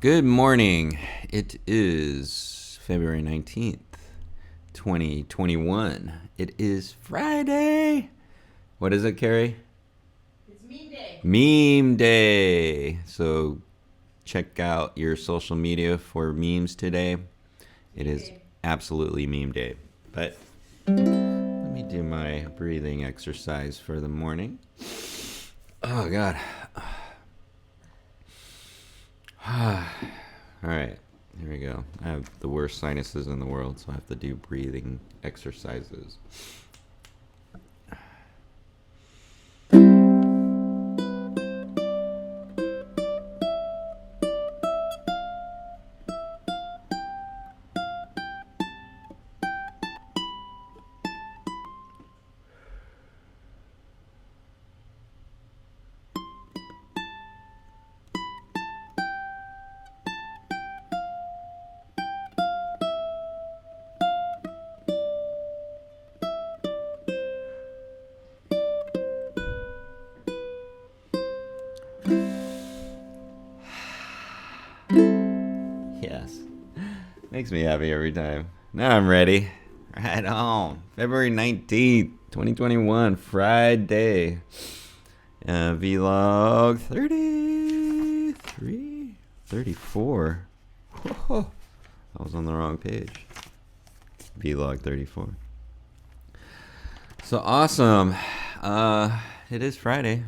Good morning. It is February 19th, 2021. It is Friday. What is it, Carrie? It's meme day. Meme day. So check out your social media for memes today. It is day. absolutely meme day. But let me do my breathing exercise for the morning. Oh, God. All right, here we go. I have the worst sinuses in the world, so I have to do breathing exercises. Yes. Makes me happy every time. Now I'm ready. Right on. February 19th, 2021, Friday. Vlog 33, 34. Whoa, I was on the wrong page. Vlog 34. So awesome. It is Friday.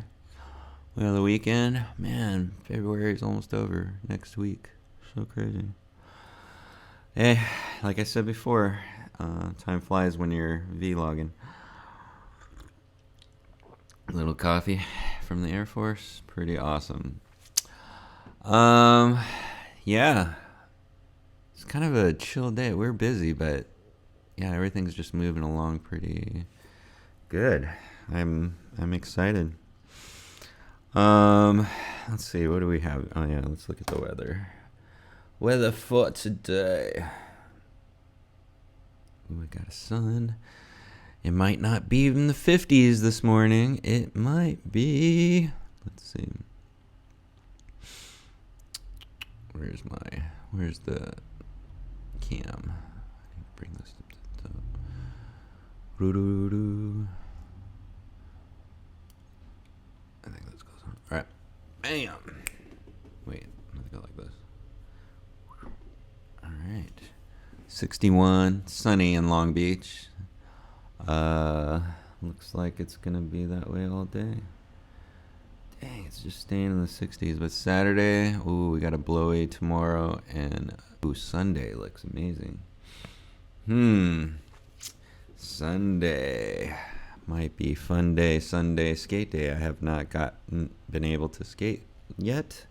We have the weekend. Man, February is almost over. Next week. So crazy. Hey, like I said before, time flies when you're vlogging. A little coffee from the Air Force. Pretty awesome. Yeah. It's kind of a chill day. We're busy, but yeah, everything's just moving along pretty good. I'm excited. Let's see, what do we have? Oh yeah, let's look at the weather. Weather for today. Ooh, we got a sun. It might not be in the 50s this morning. It might be. Let's see. Where's the cam? I need to bring this up to the top. Doo-doo-doo. I think this goes on. All right. Bam. Wait, let's go like this. All right. 61, sunny in Long Beach. Looks like it's gonna be that way all day. Dang, it's just staying in the 60s. But Saturday, ooh, we got a blowy tomorrow, and Sunday looks amazing. Sunday might be fun day. Sunday skate day. I have not been able to skate yet,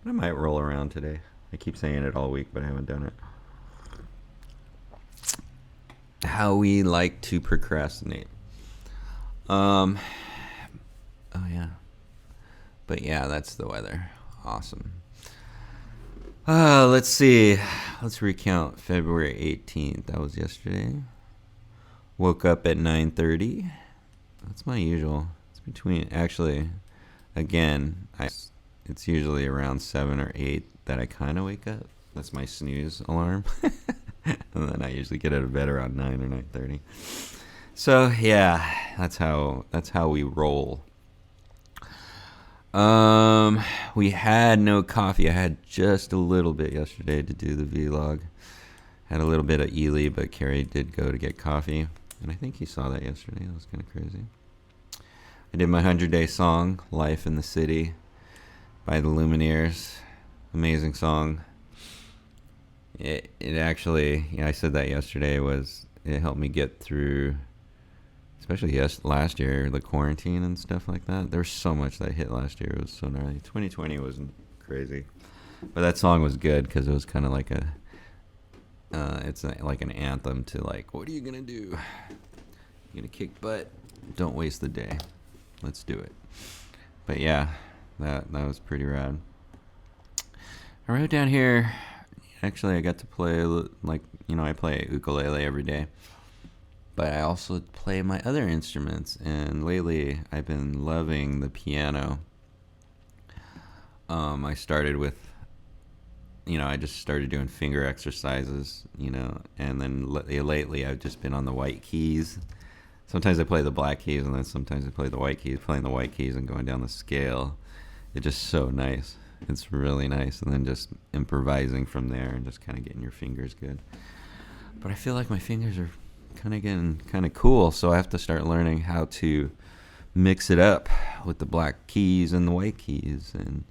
but I might roll around today. I keep saying it all week, but I haven't done it. How we like to procrastinate. Oh yeah. But yeah, that's the weather. Awesome. Let's see. Let's recount February 18th. That was yesterday. Woke up at 9:30. That's my usual. It's between, actually, again, it's usually around 7 or 8 that I kind of wake up. That's my snooze alarm. And then I usually get out of bed around 9 or 9:30. So yeah, that's how we roll. We had no coffee. I had just a little bit yesterday to do the vlog. Had a little bit of Ely, but Carrie did go to get coffee, and I think he saw that yesterday. That was kind of crazy. I did my 100-day song, "Life in the City," by the Lumineers. Amazing song. It actually, I said that yesterday, it helped me get through, especially last year, the quarantine and stuff like that. There was so much that hit last year. It was so gnarly. 2020 wasn't crazy, but that song was good because it was kind of like it's like an anthem to, like, what are you gonna do? You're gonna kick butt. Don't waste the day. Let's do it. But yeah, that was pretty rad. I wrote down here. Actually, I got to play, I play ukulele every day. But I also play my other instruments, and lately I've been loving the piano. I started with I just started doing finger exercises, and then lately I've just been on the white keys. Sometimes I play the black keys, and then sometimes I play the white keys. Playing the white keys and going down the scale, it's just so nice. It's really nice, and then just improvising from there and just kind of getting your fingers good. But I feel like my fingers are kind of getting kind of cool, so I have to start learning how to mix it up with the black keys and the white keys, and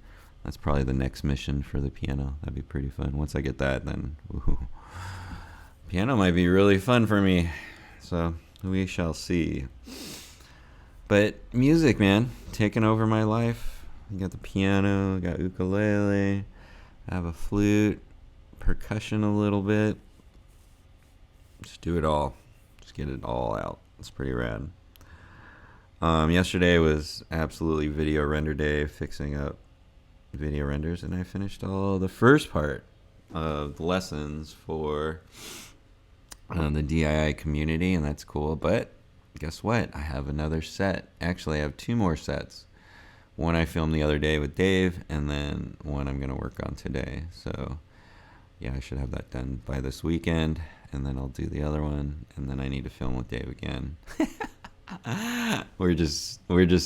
that's probably the next mission for the piano. That'd be pretty fun. Once I get that, then piano might be really fun for me. So we shall see. But music, man, taking over my life. I got the piano, got ukulele, I have a flute, percussion a little bit. Just do it all. Just get it all out. It's pretty rad. Yesterday was absolutely video render day, fixing up video renders, and I finished all the first part of the lessons for the DIY community, and that's cool. But guess what? I have another set. Actually, I have 2 more sets. One I filmed the other day with Dave, and then one I'm going to work on today. So yeah, I should have that done by this weekend, and then I'll do the other one, and then I need to film with Dave again. We're just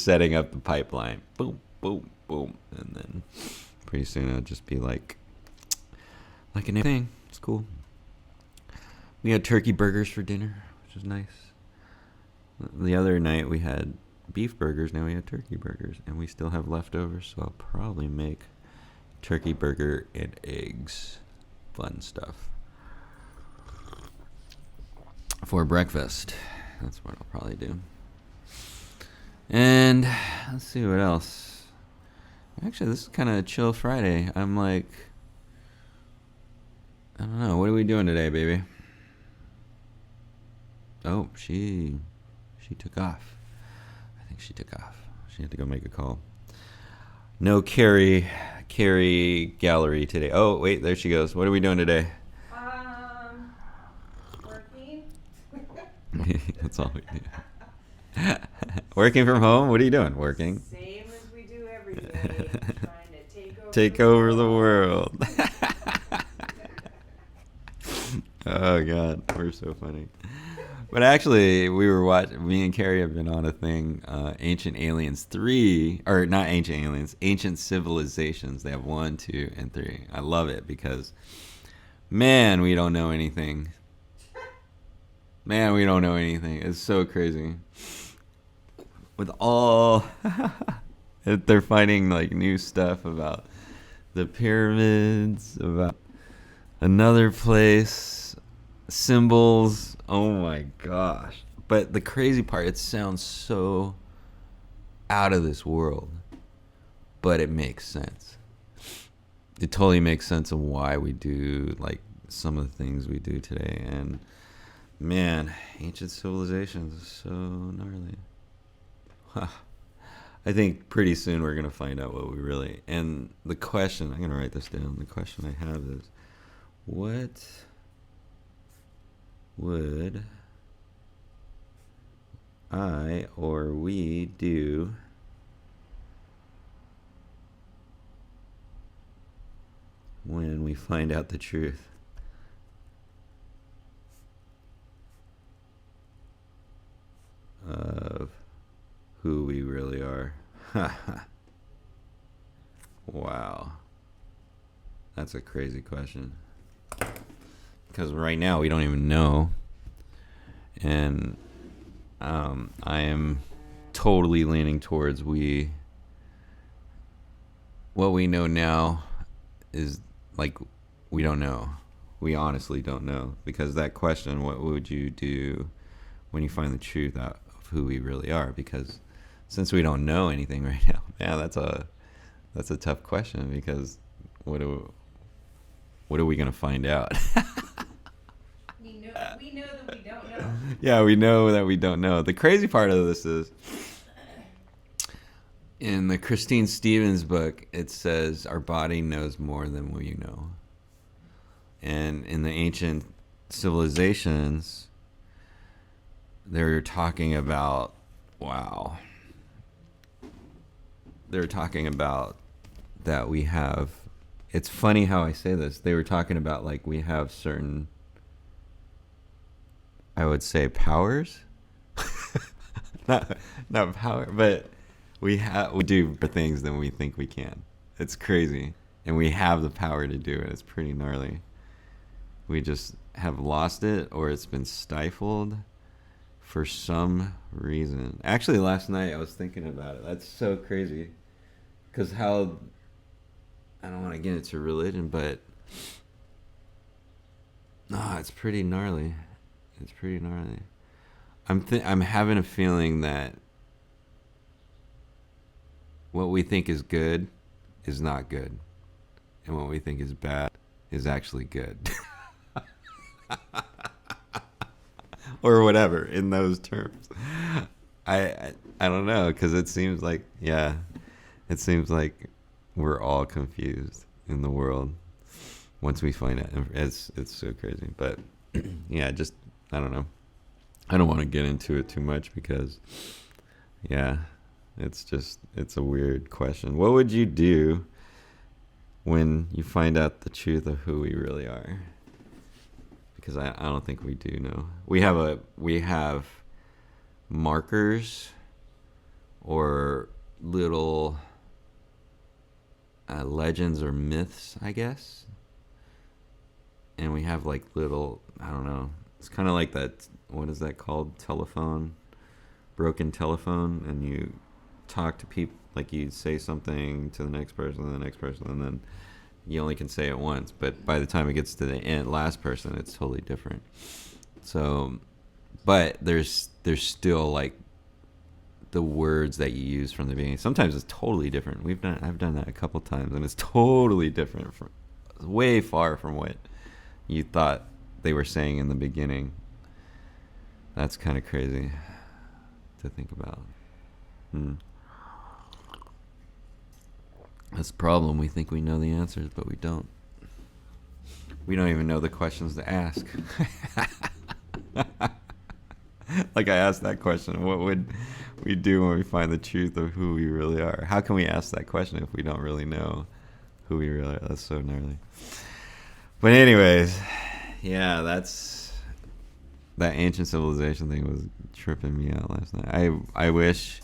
setting up the pipeline. Boom, boom, boom, and then pretty soon it'll just be like a new thing. It's cool. We had turkey burgers for dinner, which is nice. The other night we had beef burgers. Now we had turkey burgers, and we still have leftovers, so I'll probably make turkey burger and eggs. Fun stuff for breakfast. That's what I'll probably do. And let's see what else. Actually, this is kind of a chill Friday. I'm like, I don't know. What are we doing today, baby? Oh, she took off. I think she took off. She had to go make a call. No Carrie gallery today. Oh, wait, there she goes. What are we doing today? Working. That's all we do. Working from home? What are you doing? Working. Same as we do every day. Trying to take over the world. Oh God, we're so funny. But actually, we were watching. Me and Carrie have been on a thing, Ancient Aliens 3, or not Ancient Aliens, Ancient Civilizations. They have 1, 2, and 3. I love it because, man, we don't know anything. Man, we don't know anything. It's so crazy. With all, they're finding like new stuff about the pyramids, about another place, symbols. Oh my gosh. But the crazy part, it sounds so out of this world, but it makes sense. It totally makes sense of why we do like some of the things we do today. And man, ancient civilizations is so gnarly. I think pretty soon we're going to find out what we really... And the question, I'm going to write this down. The question I have is, what would I or we do when we find out the truth? Of who we really are. Wow. That's a crazy question. Because right now we don't even know. And I am totally leaning towards what we know now is like we don't know. We honestly don't know. Because that question, what would you do when you find the truth out of who we really are? Because since we don't know anything right now, man, that's a tough question, because what are we gonna find out? We know that we don't know. Yeah, we know that we don't know. The crazy part of this is, in the Christine Stevens book, it says our body knows more than we know. And in the ancient civilizations, they're talking about, wow. They're talking about that we have it's funny how I say this. They were talking about like we have certain, I would say, powers. not power, but we do more things than we think we can. It's crazy, and we have the power to do it. It's pretty gnarly. We just have lost it, or it's been stifled for some reason. Actually, last night I was thinking about it. That's so crazy, because how, I don't want to get into religion, but no, it's pretty gnarly. It's pretty gnarly. I'm having a feeling that what we think is good is not good, and what we think is bad is actually good. Or whatever in those terms. I don't know, because it seems like we're all confused in the world once we find out. It's so crazy, but yeah, just I don't know. I don't want to get into it too much because yeah, it's a weird question. What would you do when you find out the truth of who we really are? Because I don't think we do know. We have markers or little legends or myths, I guess. And we have like little, I don't know. It's kind of like that, what is that called? Broken telephone. And you talk to people, like you say something to the next person, and then you only can say it once, but by the time it gets to the last person, it's totally different. So, but there's still like the words that you use from the beginning. Sometimes it's totally different. I've done that a couple times, and it's totally different, from way far from what you thought they were saying in the beginning. That's kind of crazy to think about. That's the problem. We think we know the answers, but we don't. We don't even know the questions to ask. Like I asked that question, what would we do when we find the truth of who we really are? How can we ask that question if we don't really know who we really are? That's so gnarly. But anyways, yeah, that ancient civilization thing was tripping me out last night. I wish,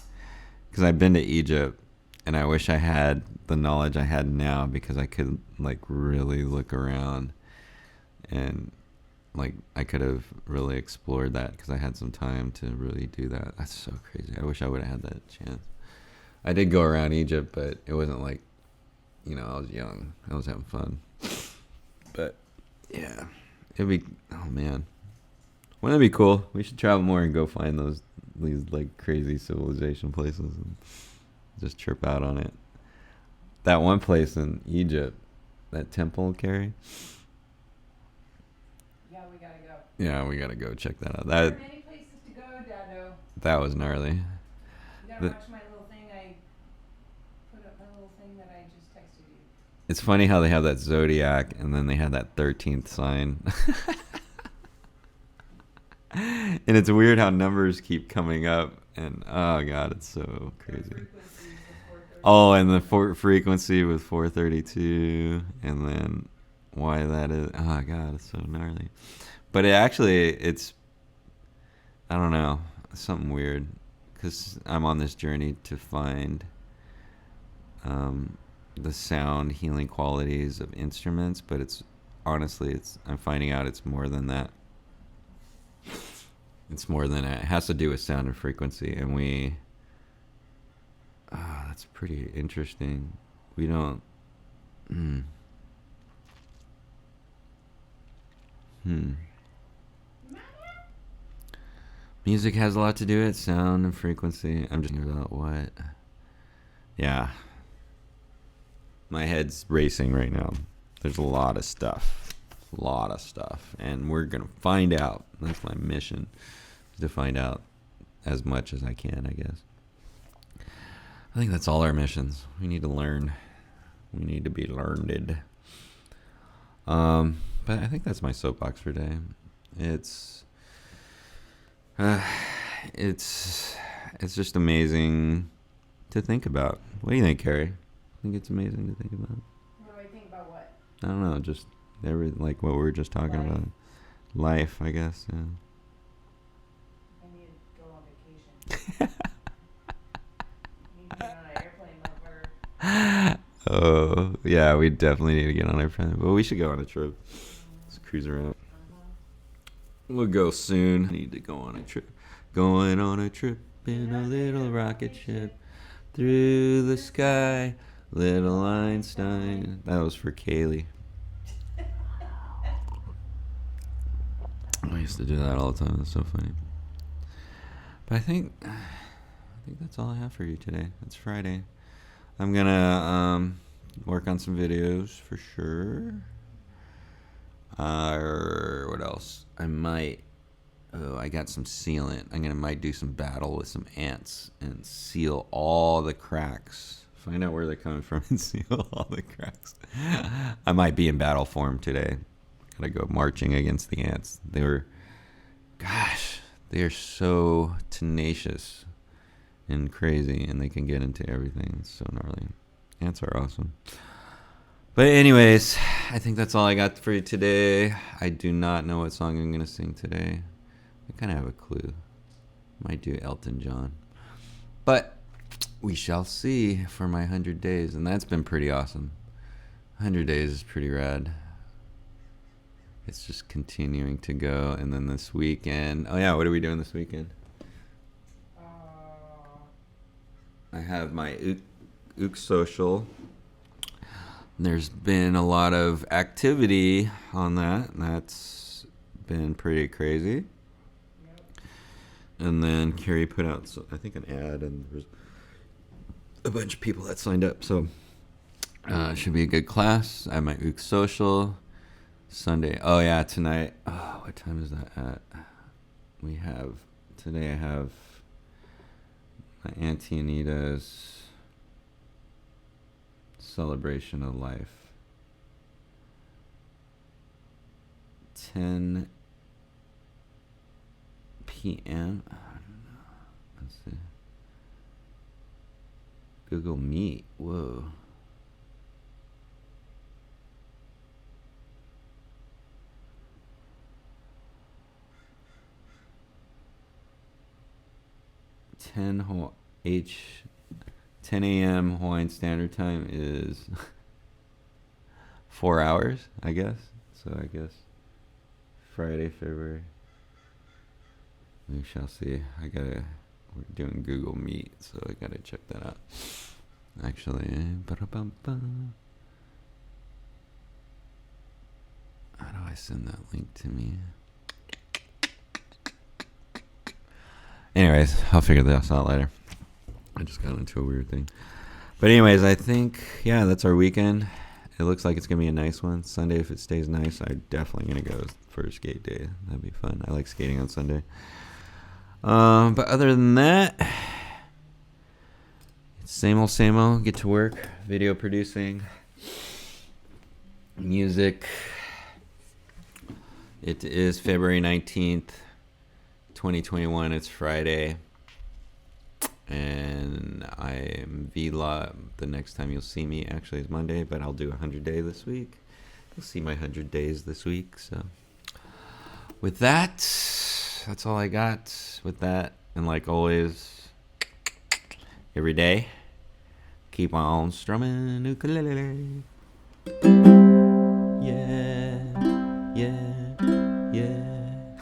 because I've been to Egypt, and I wish I had the knowledge I had now, because I could like really look around, and like I could have really explored that, because I had some time to really do that. That's so crazy. I wish I would have had that chance. I did go around Egypt, but it wasn't like, I was young. I was having fun. But yeah, it'd be, oh man, wouldn't it be cool? We should travel more and go find these like crazy civilization places and just trip out on it. That one place in Egypt, that temple, Carrie. Yeah, we gotta go. Yeah, we gotta go check that out. There are many places to go, Dado. That was gnarly. You gotta watch my little thing. I put up my little thing that I just texted you. It's funny how they have that zodiac, and then they have that 13th sign. And it's weird how numbers keep coming up, and oh god, it's so crazy. Oh, and the frequency with 432, and then why that is. Oh god, it's so gnarly. But it's I don't know, something weird, because I'm on this journey to find the sound healing qualities of instruments, but I'm finding out it's more than that. It's more than that. It has to do with sound and frequency, and that's pretty interesting. We don't. Music has a lot to do with it, sound and frequency. I'm just thinking about what. Yeah. My head's racing right now. There's a lot of stuff. And we're going to find out. That's my mission, to find out as much as I can, I guess. I think that's all our missions. We need to learn. We need to be learned. But I think that's my soapbox for today. It's just amazing to think about. What do you think, Carrie? I think it's amazing to think about. What do I think? about what? I don't know, just like what we were just talking Life. about. Life, I guess. Yeah. I need to go on vacation. Need to get on an airplane over. Oh, yeah, we definitely need to get on our plane. Well, we should go on a trip. Let's cruise around. We'll go soon. Need to go on a trip. Going on a trip in a little rocket ship through the sky. Little Einstein. That was for Kaylee. I used to do that all the time. It's so funny. But I think that's all I have for you today. It's Friday. I'm gonna work on some videos for sure. What else? I might. Oh, I got some sealant. Might do some battle with some ants and seal all the cracks. Find out where they're coming from and seal all the cracks. I might be in battle form today. Gotta go marching against the ants. They are so tenacious and crazy, and they can get into everything. It's so gnarly. Ants are awesome. But anyways, I think that's all I got for you today. I do not know what song I'm going to sing today. I kind of have a clue. Might do Elton John. But we shall see for my 100 days. And that's been pretty awesome. 100 days is pretty rad. It's just continuing to go. And then this weekend. Oh, yeah. What are we doing this weekend? I have my Ook social. There's been a lot of activity on that, and that's been pretty crazy. Yep. And then Carrie put out, I think, an ad, and there's a bunch of people that signed up. So it should be a good class. I have my Ook social Sunday. Oh, yeah, tonight. Oh, what time is that at? Today I have my Auntie Anita's celebration of life. 10 p.m. I don't know. Let's see. Google Meet. Whoa. H 10 a.m. Hawaiian Standard Time is 4 hours, I guess. So I guess Friday, February. We shall see. We're doing Google Meet, so I gotta check that out. Actually, how do I send that link to me? Anyways, I'll figure this out later. I just got into a weird thing. But anyways, I think, yeah, that's our weekend. It looks like it's going to be a nice one. Sunday, if it stays nice, I'm definitely going to go for a skate day. That'd be fun. I like skating on Sunday. But other than that, it's same old, get to work, video producing, music. It is February 19th, 2021. It's Friday. And I'm vlog. The next time you'll see me actually is Monday, but I'll do 100 day this week. You'll see my 100 days this week. So with that, that's all I got with that. And like always, every day, keep on strumming ukulele. Yeah, yeah, yeah.